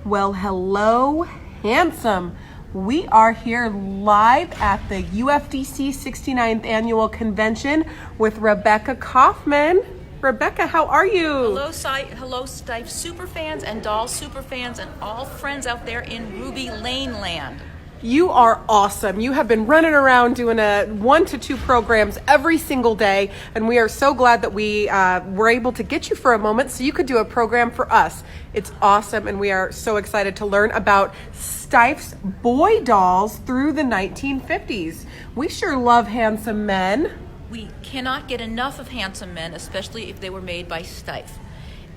Well, hello, handsome. We are here live at the UFDC 69th Annual Convention with Rebecca Kaufman. Rebecca, how are you? Hello, Steiff superfans and doll superfans and all friends out there in Ruby Lane land. You are awesome. You have been running around doing 1 to 2 programs every single day, and we are so glad that we were able to get you for a moment so you could do a program for us. It's awesome, and we are so excited to learn about Steiff's boy dolls through the 1950s. We sure love handsome men. We cannot get enough of handsome men, especially if they were made by Steiff.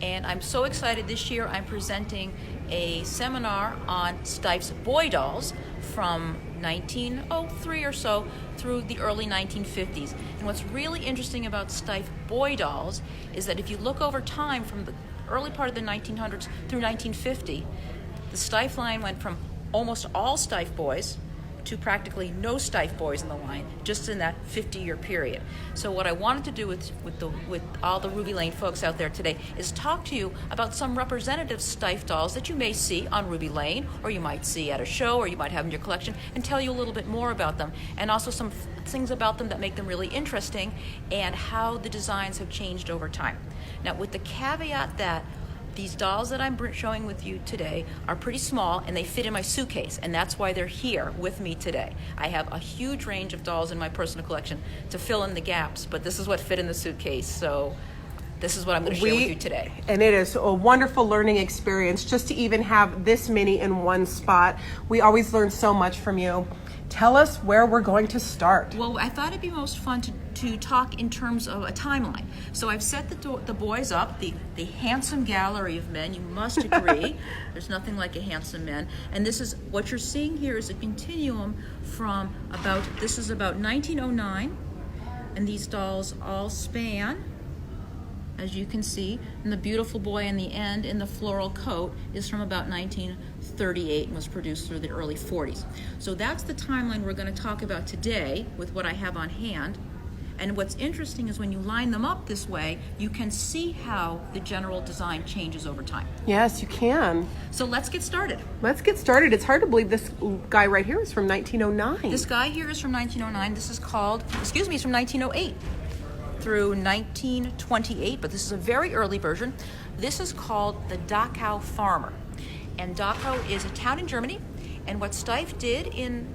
And I'm so excited this year I'm presenting a seminar on Steiff's boy dolls from 1903 or so through the early 1950s. And what's really interesting about Steiff boy dolls is that if you look over time from the early part of the 1900s through 1950, the Steiff line went from almost all Steiff boys to practically no Steiff boys in the line, just in that 50-year period. So what I wanted to do with all the Ruby Lane folks out there today is talk to you about some representative Steiff dolls that you may see on Ruby Lane, or you might see at a show, or you might have in your collection, and tell you a little bit more about them, and also some things about them that make them really interesting, and how the designs have changed over time. Now, with the caveat that these dolls that I'm showing with you today are pretty small and they fit in my suitcase, and that's why they're here with me today. I have a huge range of dolls in my personal collection to fill in the gaps, but this is what fit in the suitcase, so this is what I'm going to share with you today. And it is a wonderful learning experience just to even have this many in one spot. We always learn so much from you. Tell us where we're going to start. Well, I thought it'd be most fun to talk in terms of a timeline. So I've set the boys up, the handsome gallery of men, you must agree. There's nothing like a handsome man. And this is, what you're seeing here is a continuum from this is about 1909, and these dolls all span, as you can see, and the beautiful boy in the end in the floral coat is from about 1938 and was produced through the early 40s. So that's the timeline we're going to talk about today with what I have on hand. And what's interesting is when you line them up this way, you can see how the general design changes over time. Yes, you can. So let's get started. Let's get started. It's hard to believe this guy right here is from 1909. This guy here is from 1909. This is called, he's from 1908. Through 1928, but this is a very early version. This is called the Dachau Farmer. And Dachau is a town in Germany, and what Steiff did in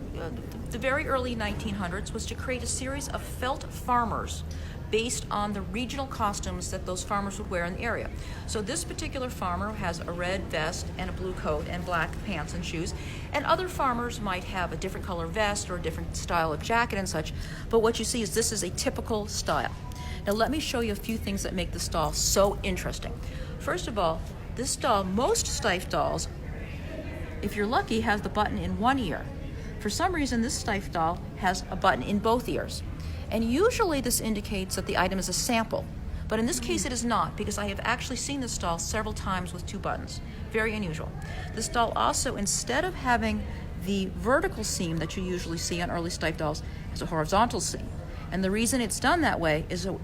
the very early 1900s was to create a series of felt farmers based on the regional costumes that those farmers would wear in the area. So this particular farmer has a red vest and a blue coat and black pants and shoes, and other farmers might have a different color vest or a different style of jacket and such, but what you see is this is a typical style. Now let me show you a few things that make this doll so interesting. First of all, this doll, most Steiff dolls, if you're lucky, has the button in one ear. For some reason, this Steiff doll has a button in both ears. And usually this indicates that the item is a sample. But in this case it is not, because I have actually seen this doll several times with 2 buttons. Very unusual. This doll also, instead of having the vertical seam that you usually see on early Steiff dolls, has a horizontal seam. And the reason it's done that way is that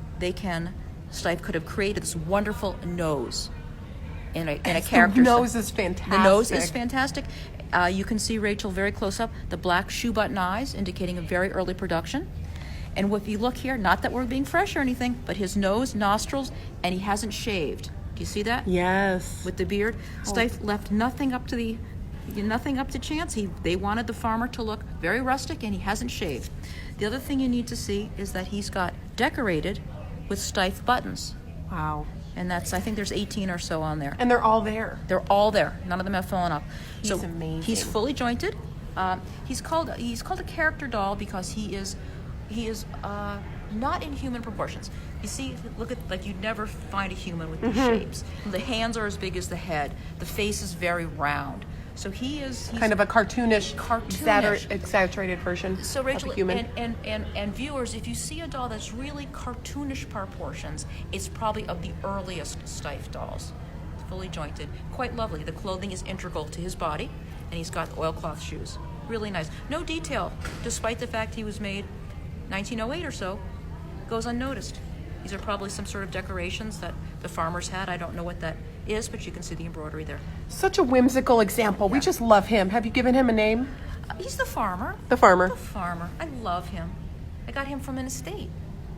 Steiff could have created this wonderful nose in a character. The nose is fantastic. The nose is fantastic. You can see Rachel very close up, the black shoe button eyes indicating a very early production. And if you look here, not that we're being fresh or anything, but his nose, nostrils, and he hasn't shaved. Do you see that? Yes. With the beard. Steiff left nothing up to chance. They wanted the farmer to look very rustic, and he hasn't shaved. The other thing you need to see is that he's got decorated with Steiff buttons. Wow. And I think there's 18 or so on there. And they're all there. They're all there. None of them have fallen off. He's amazing. He's fully jointed. He's called a character doll because he is not in human proportions. You see, look at, like, you'd never find a human with these shapes. The hands are as big as the head. The face is very round. So he's kind of a cartoonish. Exaggerated version so Rachel, of a human. And viewers, if you see a doll that's really cartoonish proportions, it's probably of the earliest Steiff dolls. Fully jointed, quite lovely. The clothing is integral to his body, and he's got oilcloth shoes. Really nice. No detail, despite the fact he was made 1908 or so, goes unnoticed. These are probably some sort of decorations that the farmers had. I don't know what that is, but you can see the embroidery there. Such a whimsical example. We just love him. Have you given him a name? He's the farmer. The farmer. The farmer. I love him. I got him from an estate.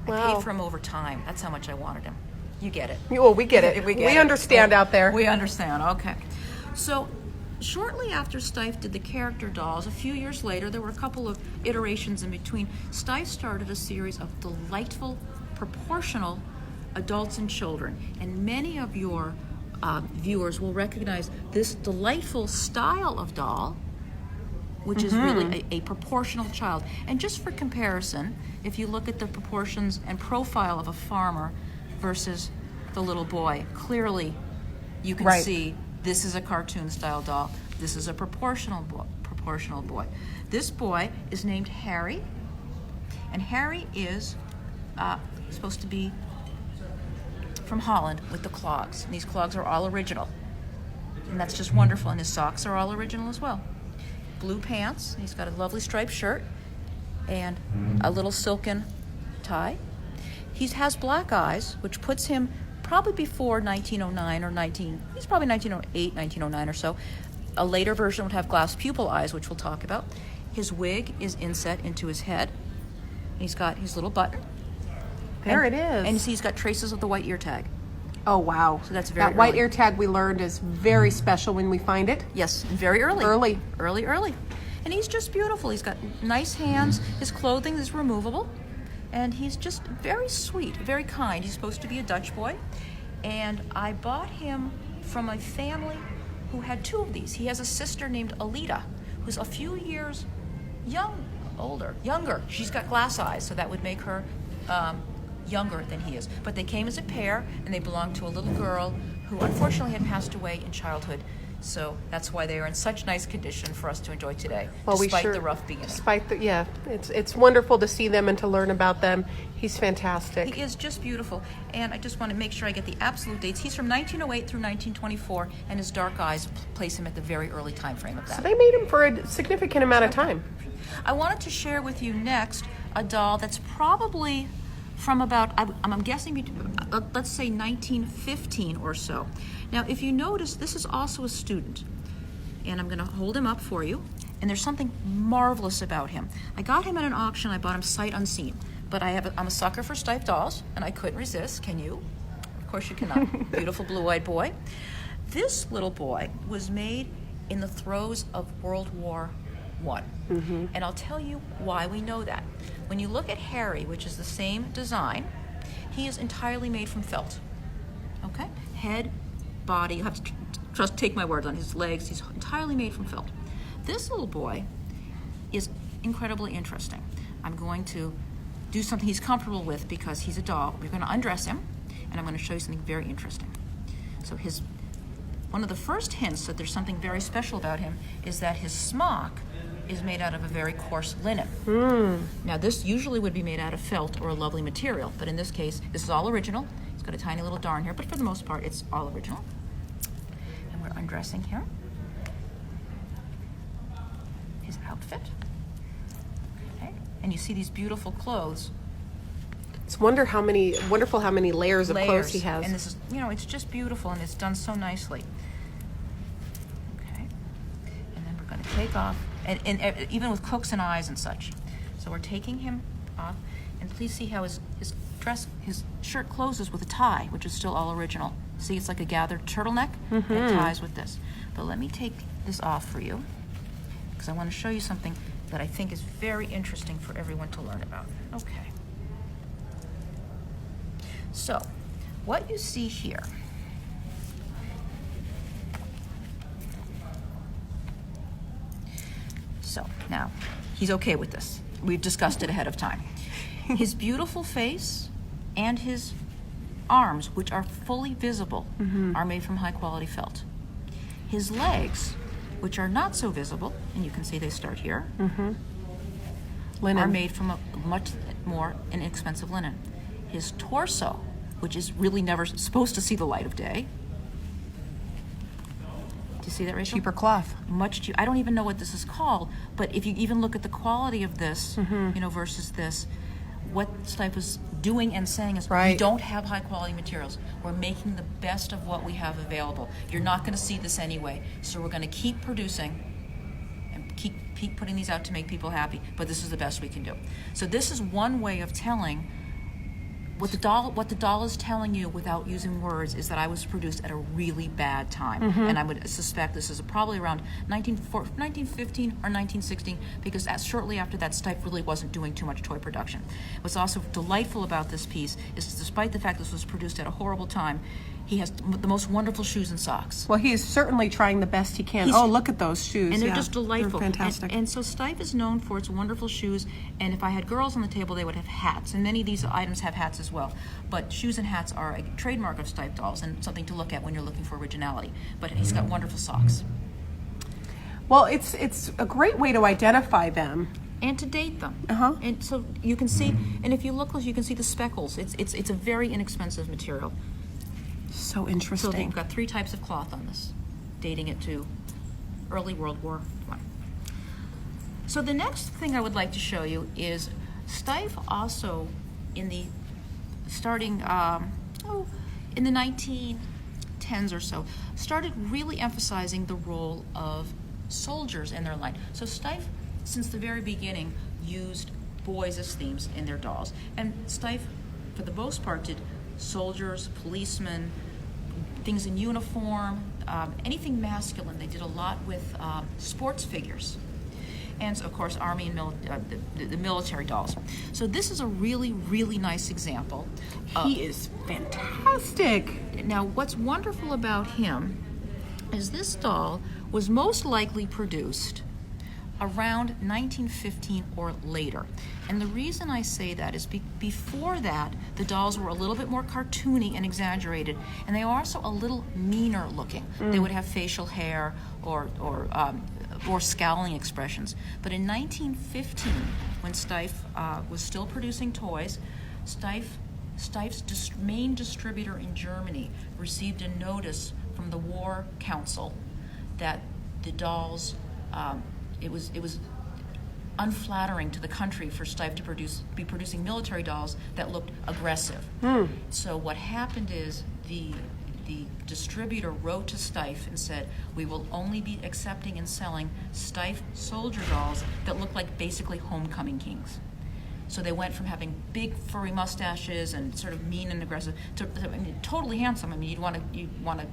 I Wow. paid for him over time. That's how much I wanted him. You get it. Well, we get it. We get We it. understand out there. We understand. Okay. So, shortly after Steiff did the character dolls, a few years later, there were a couple of iterations in between. Steiff started a series of delightful, proportional adults and children, and many of your viewers will recognize this delightful style of doll, which is really a proportional child. And just for comparison, if you look at the proportions and profile of a farmer versus the little boy, clearly you can Right. see this is a cartoon style doll. This is a proportional boy. This boy is named Harry, and Harry is supposed to be from Holland with the clogs. And these clogs are all original. And that's just wonderful. And his socks are all original as well. Blue pants. He's got a lovely striped shirt and a little silken tie. He has black eyes, which puts him probably before 1909 or he's probably 1908, 1909 or so. A later version would have glass pupil eyes, which we'll talk about. His wig is inset into his head. He's got his little button. There it is. And you see he's got traces of the white ear tag. Oh, wow. So that's very That white early. ear tag we learned is very special when we find it. Yes, very early. Early. And he's just beautiful. He's got nice hands. His clothing is removable. And he's just very sweet, very kind. He's supposed to be a Dutch boy. And I bought him from a family who had two of these. He has a sister named Alita, who's a few years younger. She's got glass eyes, so that would make her younger than he is. But they came as a pair, and they belonged to a little girl who unfortunately had passed away in childhood. So that's why they are in such nice condition for us to enjoy today, despite the rough beginning. It's wonderful to see them and to learn about them. He's fantastic. He is just beautiful, and I just want to make sure I get the absolute dates. He's from 1908 through 1924, and his dark eyes place him at the very early time frame of that. So they made him for a significant amount of time. I wanted to share with you next a doll that's probably from about, I'm guessing, let's say 1915 or so. Now, if you notice, this is also a student, and I'm going to hold him up for you, and there's something marvelous about him. I got him at an auction. I bought him sight unseen, but I'm a sucker for Steiff dolls, and I couldn't resist. Can you? Of course you cannot. Beautiful blue-eyed boy. This little boy was made in the throes of World War I. And I'll tell you why we know that. When you look at Harry, which is the same design, he is entirely made from felt. Okay? Head, body, you have to take my word on his legs, he's entirely made from felt. This little boy is incredibly interesting. I'm going to do something he's comfortable with because he's a doll. We're going to undress him, and I'm going to show you something very interesting. So one of the first hints that there's something very special about him is that his smock is made out of a very coarse linen. Now, this usually would be made out of felt or a lovely material, but in this case, this is all original. It's got a tiny little darn here, but for the most part, it's all original. And we're undressing here. His outfit. Okay. And you see these beautiful clothes. It's wonderful how many layers of clothes he has. And this is, it's just beautiful, and it's done so nicely. Okay. And then we're going to take off, and even with hooks and eyes and such. So we're taking him off, and please see how his shirt closes with a tie, which is still all original. See, it's like a gathered turtleneck, and it ties with this. But let me take this off for you, because I want to show you something that I think is very interesting for everyone to learn about. Okay. So, what you see here So, now, he's okay with this. We've discussed it ahead of time. His beautiful face and his arms, which are fully visible, are made from high-quality felt. His legs, which are not so visible, and you can see they start here, Linen. are made from a much more inexpensive linen. His torso, which is really never supposed to see the light of day. Do you see that, Rachel? Cheaper cloth. Much cheaper. I don't even know what this is called, but if you even look at the quality of this, versus this, what Steiff was doing and saying is, Right. we don't have high quality materials. We're making the best of what we have available. You're not going to see this anyway, so we're going to keep producing and keep putting these out to make people happy, but this is the best we can do. So this is one way of telling what the doll is telling you without using words is that I was produced at a really bad time. And I would suspect this is probably around 1915 or 1916, because shortly after that, Steiff really wasn't doing too much toy production. What's also delightful about this piece is, despite the fact this was produced at a horrible time, he has the most wonderful shoes and socks. Well, he is certainly trying the best he can. Look at those shoes. And they're Yeah, just delightful. They're fantastic. And so Steiff is known for its wonderful shoes, and if I had girls on the table, they would have hats, and many of these items have hats as well. But shoes and hats are a trademark of Steiff dolls and something to look at when you're looking for originality. But he's got wonderful socks. Well, it's a great way to identify them. And to date them. And so you can see, and if you look close, you can see the speckles. It's a very inexpensive material. So So interesting. you've got 3 types of cloth on this, dating it to early World War I. So the next thing I would like to show you is Steiff also in the in the 1910s or so, started really emphasizing the role of soldiers in their line. So Steiff, since the very beginning, used boys as themes in their dolls. And Steiff, for the most part, did soldiers, policemen, things in uniform, anything masculine. They did a lot with sports figures. And so, of course, Army and the military dolls. So this is a really, really nice example. He is fantastic. Now, what's wonderful about him is this doll was most likely produced around 1915 or later. And the reason I say that is before that, the dolls were a little bit more cartoony and exaggerated, and they were also a little meaner looking. They would have facial hair or scowling expressions. But in 1915, when Steiff was still producing toys, Steiff's main distributor in Germany received a notice from the War Council that the dolls, it was unflattering to the country for Steiff to be producing military dolls that looked aggressive. So what happened is the distributor wrote to Steiff and said, we will only be accepting and selling Steiff soldier dolls that look like basically homecoming kings. So they went from having big furry mustaches and sort of mean and aggressive to totally handsome. I mean, you'd want to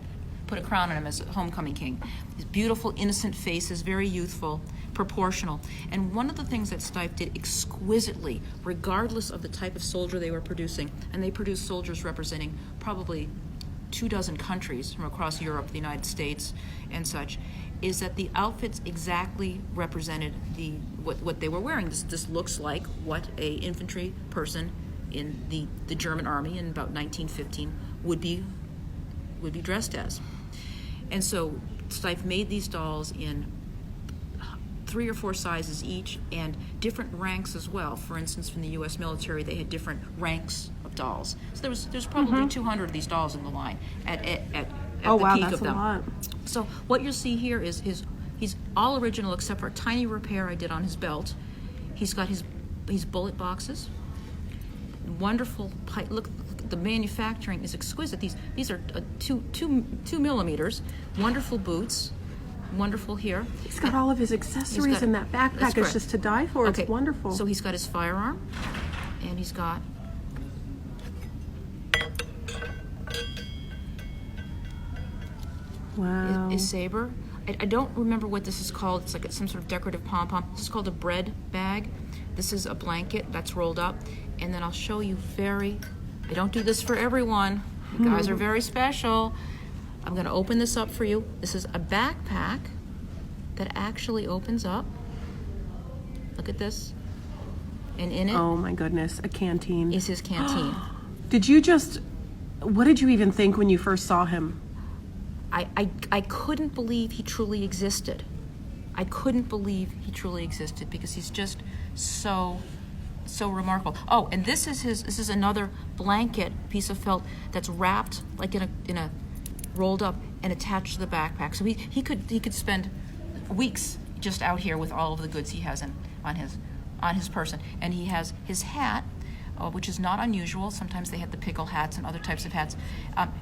put a crown on him as a homecoming king. His beautiful, innocent faces, very youthful, proportional. And one of the things that Steiff did exquisitely, regardless of the type of soldier they were producing, and they produced soldiers representing probably 24 countries from across Europe, the United States, and such, is that the outfits exactly represented what they were wearing. This looks like what a infantry person in the German army in about 1915 would be dressed as. And so Steiff made these dolls in 3 or 4 sizes each and different ranks as well. For instance, from the U.S. military, they had different ranks of dolls. So there's probably 200 of these dolls in the line at the peak that's of them. a lot. So what you'll see here is he's all original except for a tiny repair I did on his belt. He's got his bullet boxes. Wonderful pipe. Look, the manufacturing is exquisite. These are 2 millimeters. Wonderful boots. Wonderful here. He's got all of his accessories in that backpack. It's just to die for. Okay. It's wonderful. So he's got his firearm, and he's got wow. his saber. I don't remember what this is called. It's like some sort of decorative pom-pom. This is called a bread bag. This is a blanket that's rolled up. And then I'll show you I don't do this for everyone. You guys are very special. I'm going to open this up for you. This is a backpack that actually opens up. Look at this. And in it Oh my goodness, a canteen. is his canteen. What did you even think when you first saw him? I couldn't believe he truly existed. I couldn't believe he truly existed because he's just so remarkable. Oh, and this is another blanket piece of felt that's wrapped like in a rolled up and attached to the backpack. So he could spend weeks just out here with all of the goods he has on his person. And he has his hat, which is not unusual. Sometimes they had the pickle hats and other types of hats.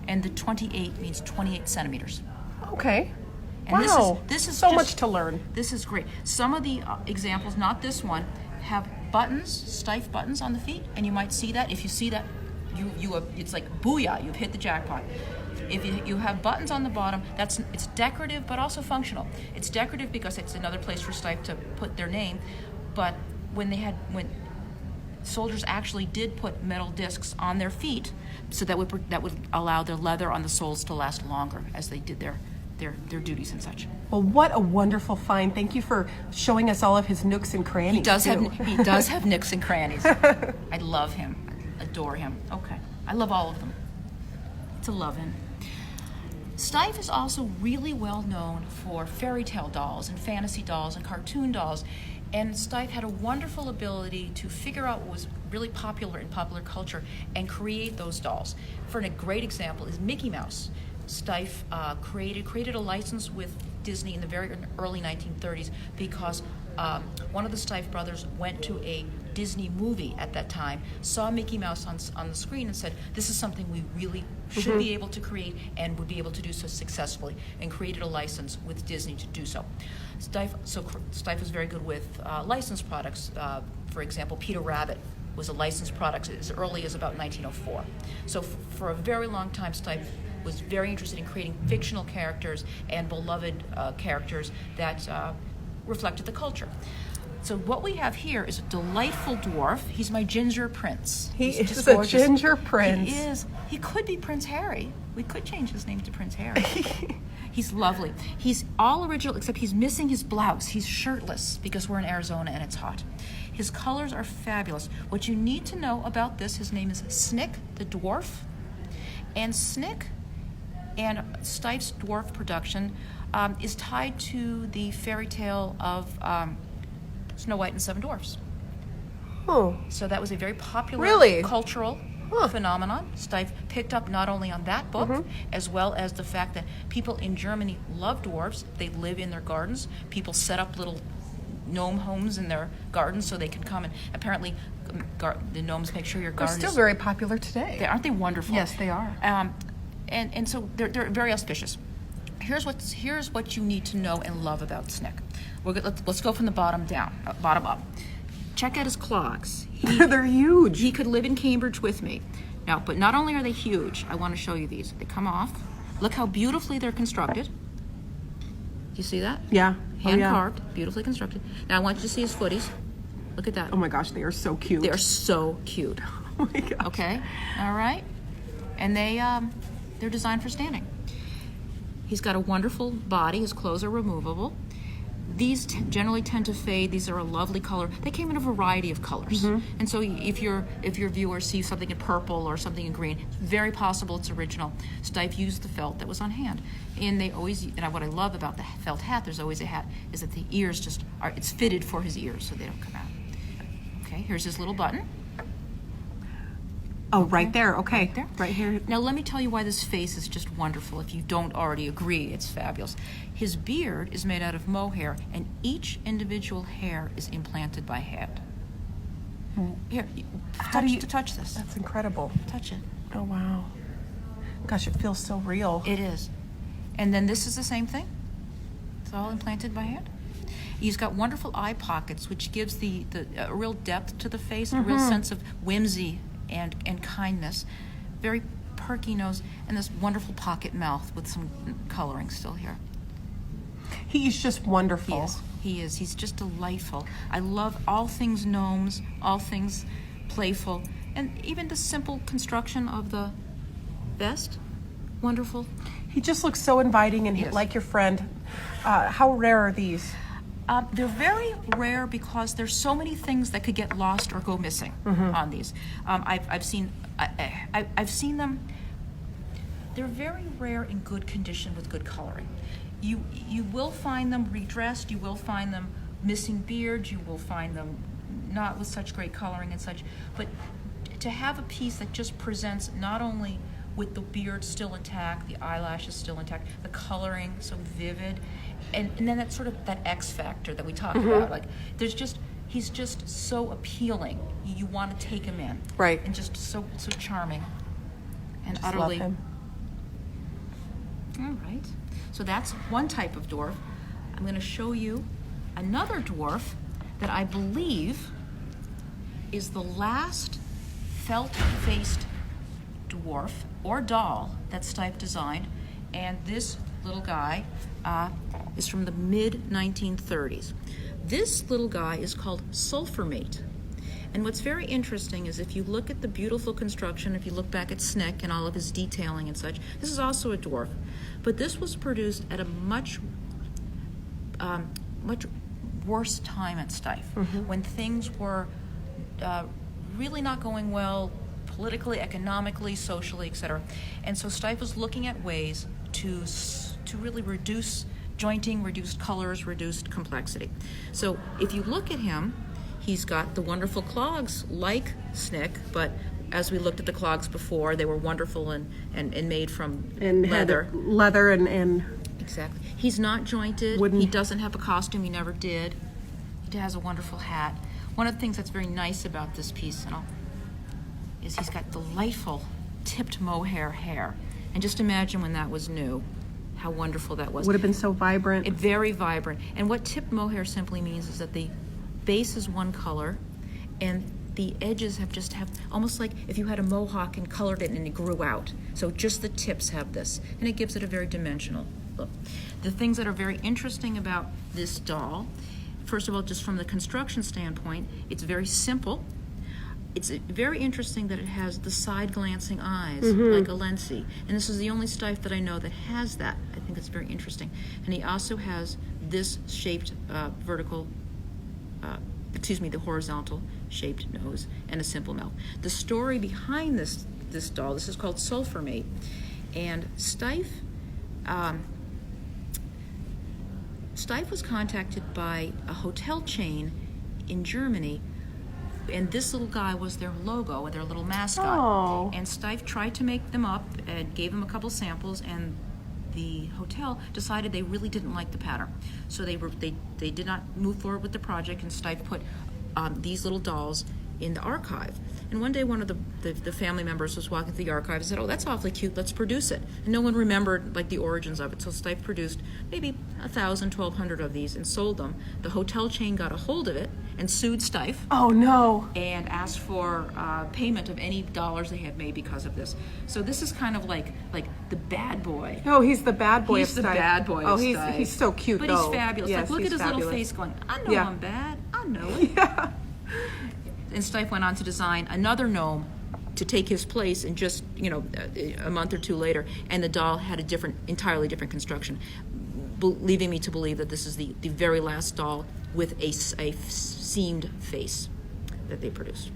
And the 28 means 28 centimeters. Okay. And wow. This is so just, much to learn. This is great. Some of the examples, not this one, have buttons, Steiff buttons on the feet, and you might see that. If you see that, it's like booyah, you've hit the jackpot. If you have buttons on the bottom, it's decorative but also functional. It's decorative because it's another place for Steiff to put their name, but when soldiers actually did put metal discs on their feet, so that would allow their leather on the soles to last longer as they did their duties and such. Well, what a wonderful find. Thank you for showing us all of his nooks and crannies. He does have nooks and crannies. I love him. I adore him. Okay. I love all of them. To love him. Steiff is also really well known for fairy tale dolls and fantasy dolls and cartoon dolls. And Steiff had a wonderful ability to figure out what was really popular in popular culture and create those dolls. For a great example is Mickey Mouse. Steiff created a license with Disney in the very early 1930s because one of the Steiff brothers went to a Disney movie at that time, saw Mickey Mouse on the screen and said, this is something we really should be able to create and would be able to do so successfully, and created a license with Disney to do so. Steiff was very good with licensed products. For example, Peter Rabbit was a licensed product as early as about 1904. So for a very long time, Steiff was very interested in creating fictional characters and beloved characters that reflected the culture. So what we have here is a delightful dwarf. He's my ginger prince. He's just a gorgeous. ginger prince. He is. He could be Prince Harry. We could change his name to Prince Harry. He's lovely. He's all original, except he's missing his blouse. He's shirtless because we're in Arizona and it's hot. His colors are fabulous. What you need to know about this, his name is Snick the Dwarf. And Snick and Steiff's dwarf production is tied to the fairy tale of Snow White and Seven Dwarfs. Oh. So that was a very popular cultural phenomenon. Steiff picked up not only on that book, as well as the fact that people in Germany love dwarves. They live in their gardens. People set up little gnome homes in their gardens so they can come, and apparently the gnomes make sure your garden They're still very popular today. Aren't they wonderful? Yes, they are. And so they're very auspicious. Here's what you need to know and love about Snick. Let's go from the bottom up. Check out his clogs. They're huge. He could live in Cambridge with me. Now, but not only are they huge, I want to show you these. They come off. Look how beautifully they're constructed. Do you see that? Yeah. Hand carved, beautifully constructed. Now I want you to see his footies. Look at that. Oh my gosh, they are so cute. They are so cute. Oh my gosh. Okay. All right. And they're designed for standing. He's got a wonderful body. His clothes are removable. These generally tend to fade. These are a lovely color. They came in a variety of colors. And so if your viewers see something in purple or something in green, it's very possible it's original. Steiff used the felt that was on hand. And what I love about the felt hat, there's always a hat, is that the ears it's fitted for his ears so they don't come out. Okay, here's his little button. Oh, right there. Okay. Right there. Right here. Now let me tell you why this face is just wonderful. If you don't already agree, it's fabulous. His beard is made out of mohair, and each individual hair is implanted by hand. Here, touch this. That's incredible. Touch it. Oh, wow. Gosh, it feels so real. It is. And then this is the same thing. It's all implanted by hand. He's got wonderful eye pockets, which gives a real depth to the face, a real sense of whimsy and kindness. Very perky nose, and this wonderful pocket mouth with some coloring still here. He's just wonderful. He is. He's just delightful. I love all things gnomes, all things playful, and even the simple construction of the vest. Wonderful. He just looks so inviting and like your friend. How rare are these? They're very rare because there's so many things that could get lost or go missing on these. I've seen them. They're very rare in good condition with good coloring. You will find them redressed. You will find them missing beards. You will find them not with such great coloring and such. But to have a piece that just presents not only with the beard still intact, the eyelashes still intact, the coloring so vivid, and then that sort of that X factor that we talked about. Like he's just so appealing. You want to take him in. Right. And just so charming and Just utterly. love him. All right. So that's one type of dwarf. I'm going to show you another dwarf that I believe is the last felt-faced dwarf or doll that Steiff designed. And this little guy is from the mid-1930s. This little guy is called Sulphurmate. And what's very interesting is if you look at the beautiful construction, if you look back at Snick and all of his detailing and such, this is also a dwarf. But this was produced at a much worse time at Steiff, when things were really not going well politically, economically, socially, etc. And so Steiff was looking at ways to really reduce jointing, reduced colors, reduced complexity. So if you look at him, he's got the wonderful clogs like Snick, but as we looked at the clogs before, they were wonderful and made from leather. Leather and Exactly. He's not jointed. Wooden. He doesn't have a costume. He never did. He has a wonderful hat. One of the things that's very nice about this piece is he's got delightful tipped mohair hair. And just imagine when that was new, how wonderful that was. would have been so vibrant. Very vibrant. And what tipped mohair simply means is that the base is one color and the edges have almost like if you had a mohawk and colored it and it grew out. So just the tips have this, and it gives it a very dimensional look. The things that are very interesting about this doll, first of all, just from the construction standpoint, it's very simple. It's very interesting that it has the side glancing eyes, like a Lenzi. And this is the only Steiff that I know that has that. I think it's very interesting. And he also has this shaped the horizontal shaped nose and a simple mouth. The story behind this doll, this is called Sulphurmate. And Steiff was contacted by a hotel chain in Germany, and this little guy was their logo, their little mascot. Oh. And Steiff tried to make them up and gave them a couple samples, and the hotel decided they really didn't like the pattern. So they did not move forward with the project, and Steiff put these little dolls in the archive. And one day one of the family members was walking through the archive and said, "Oh, that's awfully cute, let's produce it." And no one remembered like the origins of it, so Steiff produced maybe 1,000, 1,200 of these and sold them. The hotel chain got a hold of it and sued Steiff Oh no. and asked for payment of any dollars they had made because of this. So this is kind of like the bad boy. Oh, he's the bad boy He's of the Steiff. bad boy Oh, of Steiff. he's so cute But though. he's fabulous. Yes, Like, look he's at his fabulous. little face going, I know Yeah. I'm bad. I know it. Yeah. And Steiff went on to design another gnome to take his place, and just a month or two later, and the doll had a entirely different construction, leaving me to believe that this is the very last doll with a seamed face that they produced.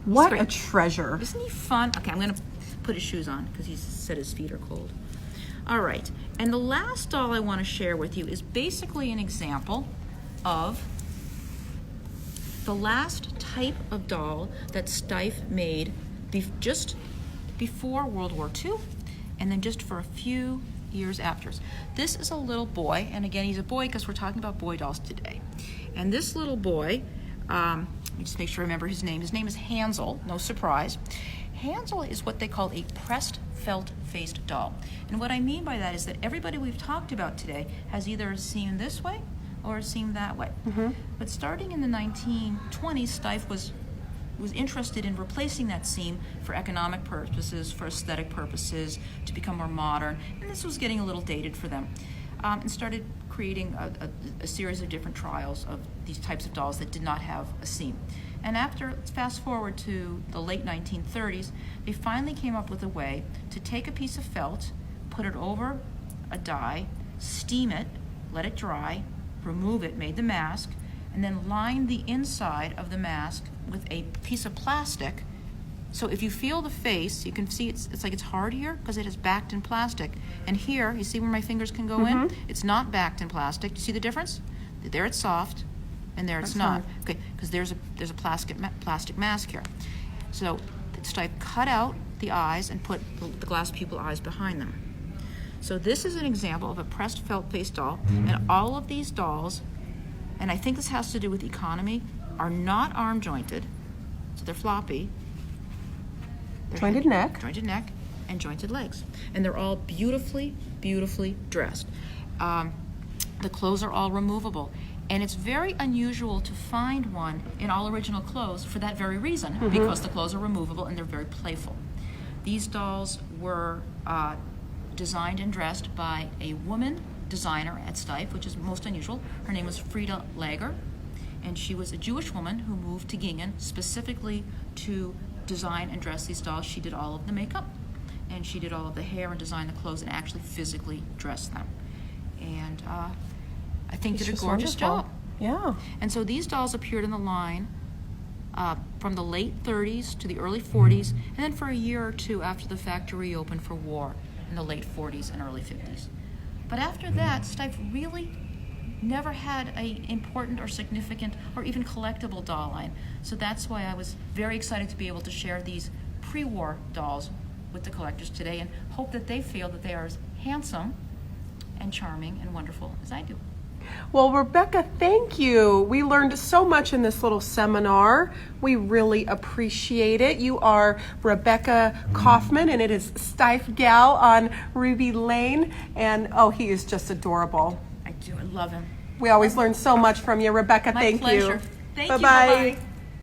What great. a treasure. Isn't he fun? Okay, I'm going to put his shoes on because he said his feet are cold. All right, and the last doll I want to share with you is basically an example of the last type of doll that Steiff made just before World War II, and then just for a few years after. This is a little boy, and again, he's a boy because we're talking about boy dolls today. And this little boy, let me just make sure I remember his name. His name is Hansel, no surprise. Hansel is what they call a pressed felt-faced doll. And what I mean by that is that everybody we've talked about today has either seen this way or seen that way. But starting in the 1920s, Steiff was interested in replacing that seam for economic purposes, for aesthetic purposes, to become more modern, and this was getting a little dated for them, and started creating a series of different trials of these types of dolls that did not have a seam. And let's fast forward to the late 1930s, they finally came up with a way to take a piece of felt, put it over a die, steam it, let it dry, remove it, made the mask, and then line the inside of the mask with a piece of plastic. So if you feel the face, you can see it's like it's hard here because it is backed in plastic. And here, you see where my fingers can go in? It's not backed in plastic. Do you see the difference? There it's soft, and there it's not. Okay, because there's a plastic mask here. So Steiff cut out the eyes and put the glass pupil eyes behind them. So this is an example of a pressed felt face doll, and all of these dolls and I think this has to do with economy, are not arm jointed, so they're floppy. They're Jointed neck. Jointed neck and jointed legs. And they're all beautifully, beautifully dressed. The clothes are all removable. And it's very unusual to find one in all original clothes for that very reason, because the clothes are removable and they're very playful. These dolls were designed and dressed by a woman designer at Steiff, which is most unusual. Her name was Frida Lager, and she was a Jewish woman who moved to Gingen specifically to design and dress these dolls. She did all of the makeup, and she did all of the hair and designed the clothes and actually physically dressed them. And I think did a gorgeous job. Yeah. And so these dolls appeared in the line from the late 30s to the early 40s, and then for a year or two after the factory opened for war in the late 40s and early 50s. But after that, Steiff really never had an important or significant or even collectible doll line. So that's why I was very excited to be able to share these pre-war dolls with the collectors today, and hope that they feel that they are as handsome and charming and wonderful as I do. Well, Rebecca, thank you. We learned so much in this little seminar. We really appreciate it. You are Rebecca Kaufman, and it is Steiff Gal on Ruby Lane. And oh, he is just adorable. I do. I love him. We always learn so much from you, Rebecca. My Thank pleasure. you. Thank you. Bye-bye. Bye-bye.